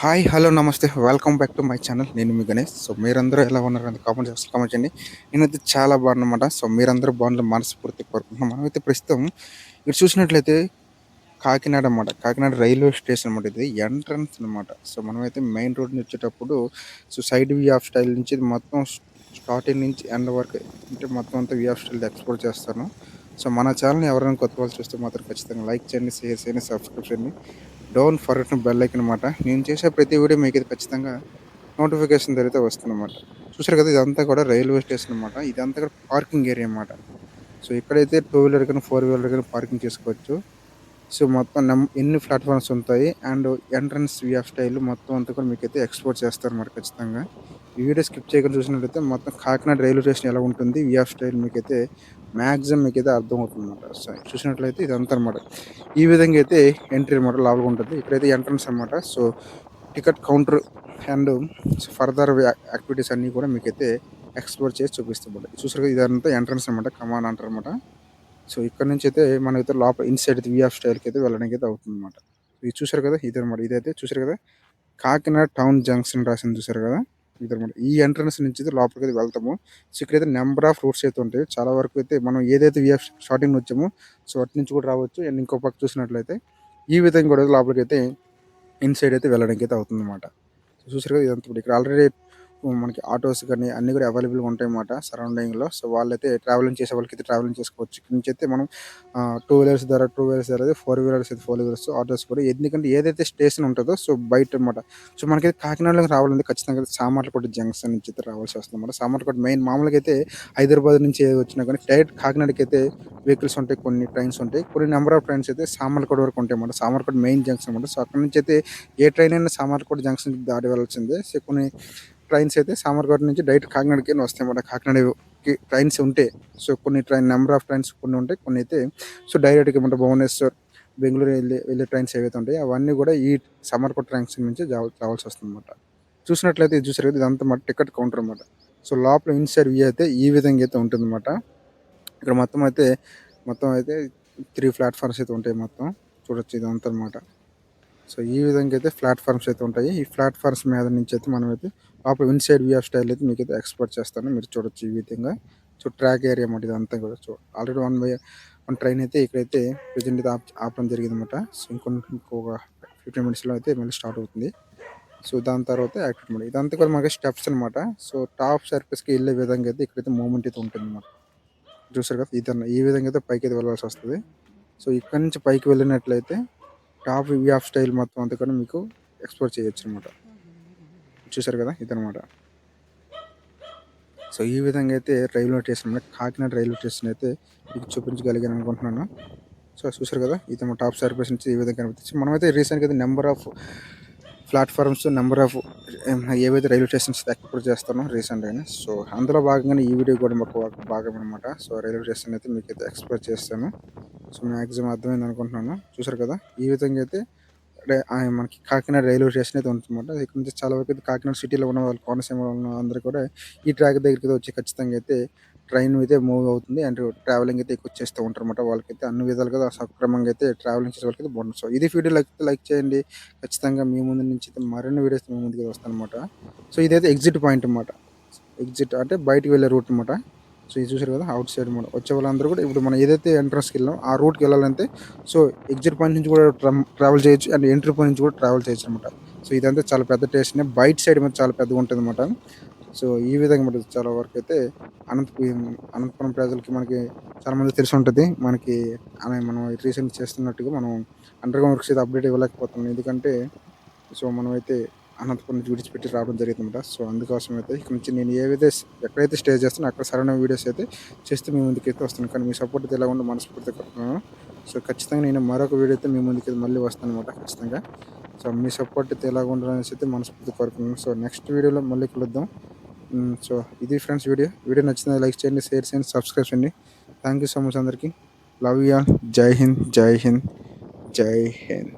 Hi, hello, నమస్తే. Welcome back to my channel. నేను మీ Ganesh. So మీరందరూ ఎలా ఉన్నారని కామెంట్ సెక్షన్‌లో కామెంట్ చేయండి. నేనైతే చాలా బాగున్నానన్నమాట. సో మీరందరూ బాగుండాలని మనస్ఫూర్తిగా కోరుకుంటున్నాను. మనమైతే ప్రస్తుతం ఇటు చూసినట్లయితే కాకినాడ అన్నమాట. కాకినాడ రైల్వే స్టేషన్ అన్నమాట. ఇది ఎంట్రన్స్ అన్నమాట. సో మనమైతే మెయిన్ రోడ్ నుంచి వచ్చేటప్పుడు so side view of style నుంచి ఇది మొత్తం స్టార్టింగ్ నుంచి ఎండ్ వరకు అంటే మొత్తం అంతా వ్యూ ఆఫ్ స్టైల్ ఎక్స్‌ప్లోర్ చేస్తాను. సో మన ఛానల్‌ని ఎవరైనా కొత్త వాళ్ళు చూస్తే మాత్రం ఖచ్చితంగా లైక్ చేయండి, షేర్ చేయండి, సబ్స్క్రైబ్ చేయండి. డోంట్ ఫర్గెట్ బెల్ ఐకాన్ అనమాట. నేను చేసే ప్రతి వీడియో మీకైతే ఖచ్చితంగా నోటిఫికేషన్ అయితే వస్తుందన్నమాట. చూసారు కదా, ఇదంతా కూడా రైల్వే స్టేషన్ అనమాట. ఇదంతా కూడా పార్కింగ్ ఏరియా అన్నమాట. సో ఇక్కడైతే టూ వీలర్ కానీ, ఫోర్ వీలర్ కానీ పార్కింగ్ చేసుకోవచ్చు. సో మొత్తం ఎన్ని ప్లాట్ఫామ్స్ ఉంటాయి and entrance view of style మొత్తం అంతా కూడా మీకైతే ఎక్స్‌ప్లోర్ చేస్తారన్నమాట ఖచ్చితంగా. ఈ వీడియో స్కిప్ చేయకుండా చూసినట్లయితే మొత్తం కాకినాడ రైల్వే స్టేషన్ ఎలా ఉంటుంది, వ్యూ ఆఫ్ స్టైల్ మీకైతే మాక్సిమం మీకైతే అర్థమవుతుందన్నమాట. సో చూసినట్లయితే ఇదంతా అనమాట. ఈ విధంగా అయితే ఎంట్రీ అనమాట లోపలికి ఉంటుంది. ఇక్కడైతే ఎంట్రన్స్ అనమాట. So ticket counter and further activities అన్నీ కూడా మీకైతే ఎక్స్‌ప్లోర్ చేసి చూపిస్తామన్నమాట. చూసారు కదా, ఇదంతా ఎంట్రన్స్ అనమాట. కమాన్ అంటారన్నమాట. సో ఇక్కడ నుంచి అయితే మనమైతే లోపల ఇన్‌సైడ్ వ్యూ ఆఫ్ స్టైల్‌కి అయితే వెళ్ళడానికి అయితే అవుతుందన్నమాట. ఇది చూసారు కదా, ఇదనమాట. ఇదైతే చూసారు కదా, కాకినాడ టౌన్ జంక్షన్ రాసింది చూసారు కదా, ఇదనమాట. ఈ ఎంట్రన్స్ నుంచి అయితే లోపలికైతే వెళ్తాము. సో ఇక్కడైతే నెంబర్ ఆఫ్ రూట్స్ అయితే ఉంటాయి. చాలా వరకు అయితే మనం ఏదైతే వ్యూ ఆఫ్ స్టార్టింగ్ వచ్చామో సో అటు నుంచి కూడా రావచ్చు. అండ్ ఇంకో పక్క చూసినట్లయితే ఈ విధంగా కూడా లోపలికైతే ఇన్‌సైడ్ అయితే వెళ్ళడానికి అయితే అవుతుందన్నమాట. చూసారు కదా, ఇదంతా ఇప్పుడు ఇక్కడ ఆల్రెడీ మనకి ఆటోస్ కానీ అన్నీ కూడా అవైలబుల్‌గా ఉంటాయన్నమాట సరౌండింగ్‌లో. సో వాళ్ళైతే ట్రావెలింగ్ చేసే వాళ్ళకైతే ట్రావెలింగ్ చేసుకోవచ్చు. ఇక్కడి నుంచి అయితే మనం టూ వీలర్స్ ద్వారా అయితే ఫోర్ వీలర్స్ అయితే ఫోర్ వీలర్స్, ఆటోస్ కూడా ఎందుకంటే ఏదైతే స్టేషన్ ఉంటుందో సో బయట అనమాట. సో మనకైతే కాకినాడలోకి రావాలంటే ఖచ్చితంగా సామర్లకోట జంక్షన్ నుంచి అయితే రావాల్సి వస్తుందన్నమాట. సామర్లకోట మెయిన్ మామూలుగా అయితే హైదరాబాద్ నుంచి ఏది వచ్చినా కానీ డైరెక్ట్ కాకినాడకైతే వెహికల్స్ ఉంటాయి, కొన్ని ట్రైన్స్ ఉంటాయి. కొన్ని నెంబర్ ఆఫ్ ట్రైన్స్ అయితే సామర్లకోట వరకు ఉంటాయన్నమాట. సామర్లకోట మెయిన్ జంక్షన్ అనమాట. సో అక్కడి నుంచి అయితే ఏ ట్రైన్ అయినా సామర్లకోట జంక్షన్ దాటి వెళ్ళాల్సిందే. సో కొన్ని ట్రైన్స్ అయితే సామర్లకోట నుంచి డైరెక్ట్ కాకినాడకి వస్తాయన్నమాట. కాకినాడకి ట్రైన్స్ ఉంటే సో కొన్ని నెంబర్ ఆఫ్ ట్రైన్స్ కొన్ని ఉంటాయి, కొన్ని అయితే సో డైరెక్ట్‌గా ఏమంటే భువనేశ్వర్, బెంగుళూరు వెళ్ళే ట్రైన్స్ ఏవైతే ఉంటాయో అవన్నీ కూడా ఈ సామర్లకోట జంక్షన్ నుంచి రావాల్సి వస్తుందన్నమాట. చూసినట్లయితే ఇది చూసారు కదా, ఇదంతా టికెట్ కౌంటర్ అనమాట. సో లోపల ఇన్‌సైడ్ వ్యూ అయితే ఈ విధంగా అయితే ఉంటుందన్నమాట. ఇక్కడ మొత్తం అయితే 3 ప్లాట్‌ఫార్మ్స్ అయితే ఉంటాయి మొత్తం. చూడొచ్చు ఇదంతా అనమాట. సో ఈ విధంగా అయితే ప్లాట్‌ఫార్మ్స్ అయితే ఉంటాయి. ఈ ప్లాట్‌ఫార్మ్స్ మీద నుంచి అయితే మనమైతే లోపల ఇన్‌సైడ్ వ్యూ ఆఫ్ స్టైల్ అయితే మీకైతే ఎక్స్‌ప్లోర్ చేస్తాను. మీరు చూడొచ్చు ఈ విధంగా. సో ట్రాక్ ఏరియా అన్నమాట ఇదంతా కూడా. సో ఆల్రెడీ వన్ ట్రైన్ అయితే ఇక్కడైతే ప్రెజెంట్ అయితే ఆపడం జరిగిందన్నమాట. సో ఇంకొక 15 మినిట్స్‌లో అయితే మళ్ళీ స్టార్ట్ అవుతుంది. సో దాని తర్వాత యాక్టివేట్ అన్నమాట. ఇదంతా కూడా మనకి స్టెప్స్ అన్నమాట. సో టాప్ సర్ఫేస్‌కి వెళ్ళే విధంగా అయితే ఇక్కడైతే మూవ్‌మెంట్ అయితే ఉంటుందన్నమాట. చూసారు కదా, ఈ విధంగా అయితే పైకైతే వెళ్ళాల్సి వస్తది. సో ఇక్కడి నుంచి పైకి వెళ్ళినట్లయితే టాప్ వ్యూ ఆఫ్ స్టైల్ మొత్తం అంతా కూడా మీకు ఎక్స్‌ప్లోర్ చేయొచ్చనమాట. చూసారు కదా, ఇదనమాట. సో ఈ విధంగా అయితే railway station Kakinada railway station అయితే మీకు చూపించగలిగాను అనుకుంటున్నాను. సో చూసారు కదా, ఇదేమో టాప్ సర్ఫేస్ నుంచి ఈ విధంగా కనిపించి మనమైతే రీసెంట్‌గా అయితే number of platforms, number of ఏవైతే రైల్వే స్టేషన్స్ ఎక్స్‌ప్లోర్ చేస్తానో రీసెంట్‌గానే. సో అందులో భాగంగానే ఈ వీడియో కూడా ఒక భాగం అనమాట. సో రైల్వే స్టేషన్ అయితే మీకైతే ఎక్స్‌ప్లోర్ చేస్తాను. సో మాక్సిమం అర్థమైంది అనుకుంటున్నాను. చూసారు కదా, ఈ విధంగా అయితే మనకి కాకినాడ రైల్వే స్టేషన్ అయితే ఉంటుందన్నమాట. ఇక్కడ నుంచి చాలా వరకు అయితే కాకినాడ సిటీలో ఉన్న వాళ్ళు, కోనసీమలో ఉన్న అందరూ కూడా ఈ ట్రాక్ దగ్గరికి వచ్చి ఖచ్చితంగా అయితే ట్రైన్ అయితే మూవ్ అవుతుంది. అండ్ ట్రావెలింగ్ అయితే ఎక్కువ చేస్తూ ఉంటారన్నమాట. వాళ్ళకైతే అన్ని విధాలుగా సక్రమంగా అయితే ట్రావెలింగ్ చేసే వాళ్ళకైతే బాగుంటుంది. సో ఇది వీడియో లైక్ చేయండి. ఖచ్చితంగా మీ ముందు నుంచి అయితే మరిన్ని వీడియోస్ మీ ముందుకు వస్తానన్నమాట. సో ఇదైతే ఎగ్జిట్ పాయింట్ అన్నమాట. ఎగ్జిట్ అంటే బయటికి వెళ్ళే రూట్ అన్నమాట. సో ఇది చూసారు కదా, అవుట్ సైడ్ అనమాట. వచ్చే వాళ్ళందరూ కూడా ఇప్పుడు మనం ఏదైతే ఎంట్రన్స్‌కి వెళ్ళామో ఆ రూట్‌కి వెళ్ళాలంటే సో ఎగ్జిట్ పాయింట్ నుంచి కూడా ట్రావెల్ చేయొచ్చు అండ్ ఎంట్రీ పాయింట్ నుంచి కూడా ట్రావెల్ చేయొచ్చు అనమాట. సో ఇదంతా చాలా పెద్ద స్టేషనే. బయట సైడ్ మీద చాలా పెద్దగా ఉంటుందన్నమాట. సో ఈ విధంగా ఉంటుంది. చాలా వరకు అయితే అనంతపురం ప్రజలకి మనకి చాలా మందికి తెలిసి ఉంటుంది. మనం రీసెంట్ చేస్తున్నట్టుగా మనం అండర్‌గ్రౌండ్ వర్క్స్ అయితే అప్డేట్ ఇవ్వలేకపోతున్నాం. ఎందుకంటే సో మనమైతే అనంతపురం నుంచి విడిచిపెట్టి రావడం జరిగిందన్నమాట. సో అందుకోసం అయితే ఇక్కడ నుంచి నేను ఎక్కడైతే స్టే చేస్తానో అక్కడ సరైన వీడియోస్ అయితే చేస్తూ మీ ముందుకైతే వస్తాను. కానీ మీ సపోర్ట్ అయితే ఎలా ఉందో మనస్ఫూర్తిగా కోరుకుంటున్నాను. సో ఖచ్చితంగా నేను మరొక వీడియో అయితే మీ ముందుకైతే మళ్ళీ వస్తానన్నమాట ఖచ్చితంగా. సో మీ సపోర్ట్ అయితే ఎలా ఉండాలనేసి అయితే మనస్ఫూర్తిగా కోరుకుంటున్నాను. సో నెక్స్ట్ వీడియోలో మళ్ళీ కలుద్దాం. సో ఇది ఫ్రెండ్స్ వీడియో నచ్చింది లైక్ చేయండి, షేర్ చేయండి, సబ్స్క్రైబ్ చేయండి. థ్యాంక్ యూ సో మచ్ అందరికీ. Love you all. జై హింద్, జై హింద్, జై హింద్.